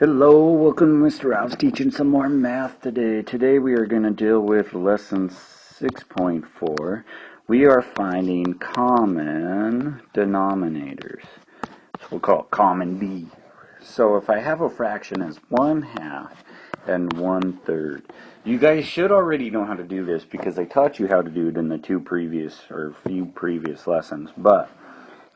Hello, welcome to Mr. Rouse teaching some more math today. Today we are going to deal with lesson 6.4. We are finding common denominators. So we'll call it common B. So if I have a fraction as 1/2 and 1/3, you guys should already know how to do this because I taught you how to do it in the few previous lessons. But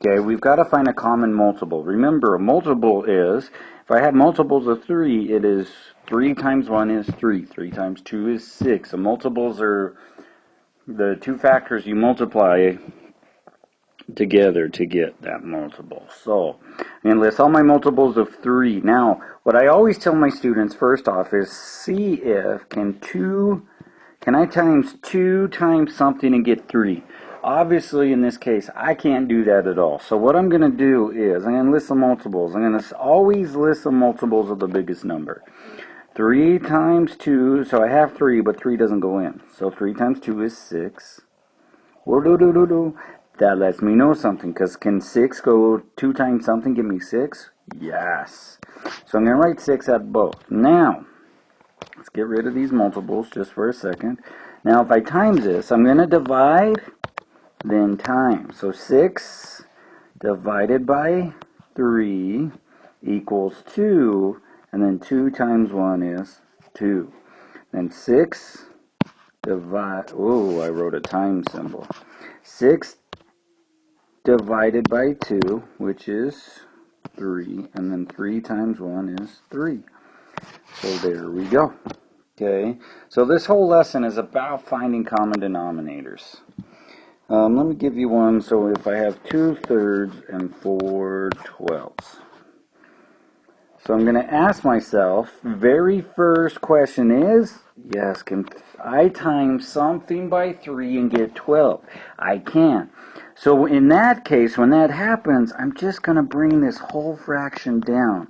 okay, we've got to find a common multiple. Remember, a multiple is, if I have multiples of 3, it is 3 times 1 is 3. 3 times 2 is 6. The multiples are the two factors you multiply together to get that multiple. So, I'm going to list all my multiples of 3. Now, what I always tell my students first off is see if can I times 2 times something and get 3. Obviously, in this case, I can't do that at all. So what I'm going to do is, I'm going to list the multiples. I'm going to always list the multiples of the biggest number. 3 times 2, so I have 3, but 3 doesn't go in. So 3 times 2 is 6. That lets me know something, because can 6 go 2 times something, give me 6? Yes. So I'm going to write 6 at both. Now, let's get rid of these multiples just for a second. Now, if I times this, I'm going to divide, then times. So 6 divided by 3 equals 2, and then 2 times 1 is 2. Then 6 divide, I wrote a time symbol. 6 divided by 2, which is 3, and then 3 times 1 is 3. So there we go. Okay, so this whole lesson is about finding common denominators. Let me give you one. So if I have 2/3 and 4/12. So I'm going to ask myself, very first question is, yes, can I times something by 3 and get 12? I can. So in that case, when that happens, I'm just going to bring this whole fraction down.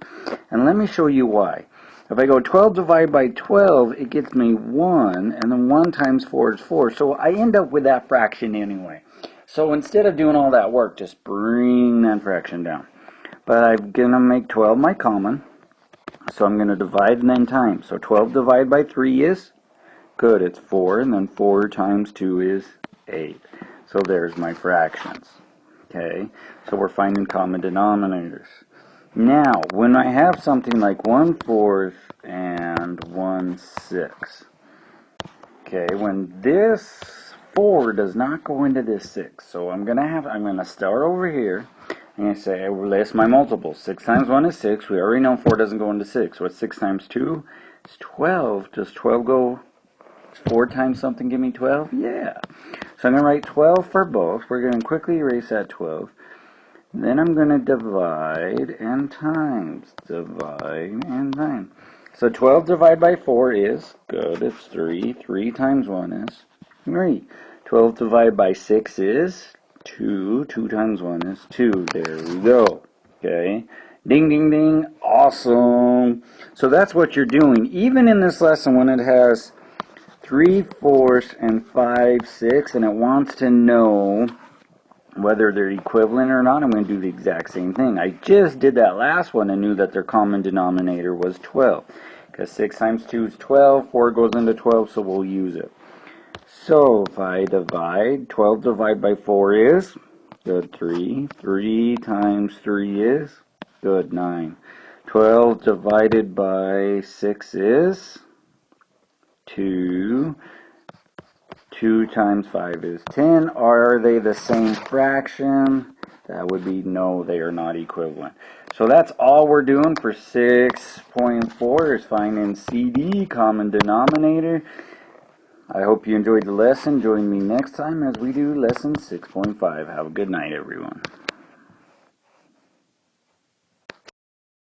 And let me show you why. If I go 12 divided by 12, it gets me 1, and then 1 times 4 is 4. So I end up with that fraction anyway. So instead of doing all that work, just bring that fraction down. But I'm going to make 12 my common. So I'm going to divide and then times. So 12 divided by 3 is, good, it's 4. And then 4 times 2 is 8. So there's my fractions. Okay, so we're finding common denominators. Now, when I have something like 1/4 and 1/6, okay, when this 4 does not go into this 6, so I'm gonna start over here and say I will list my multiples. 6 times 1 is 6. We already know 4 doesn't go into 6. What's 6 times 2? It's 12. Does 12 go? 4 times something give me 12? Yeah. So I'm gonna write 12 for both. We're gonna quickly erase that 12. Then I'm going to divide and times. Divide and times. So 12 divided by 4 is, good, it's 3. 3 times 1 is 3. 12 divided by 6 is 2. 2 times 1 is 2. There we go. Okay. Ding, ding, ding. Awesome. So that's what you're doing. Even in this lesson when it has 3/4 and 5/6 and it wants to know whether they're equivalent or not, I'm going to do the exact same thing. I just did that last one and knew that their common denominator was 12. Because 6 times 2 is 12, 4 goes into 12, so we'll use it. So if I divide, 12 divided by 4 is, good, 3. 3 times 3 is, good, 9. 12 divided by 6 is 2. 2 times 5 is 10. Are they the same fraction? That would be no, they are not equivalent. So that's all we're doing for 6.4 is finding CD, common denominator. I hope you enjoyed the lesson. Join me next time as we do lesson 6.5. Have a good night, everyone.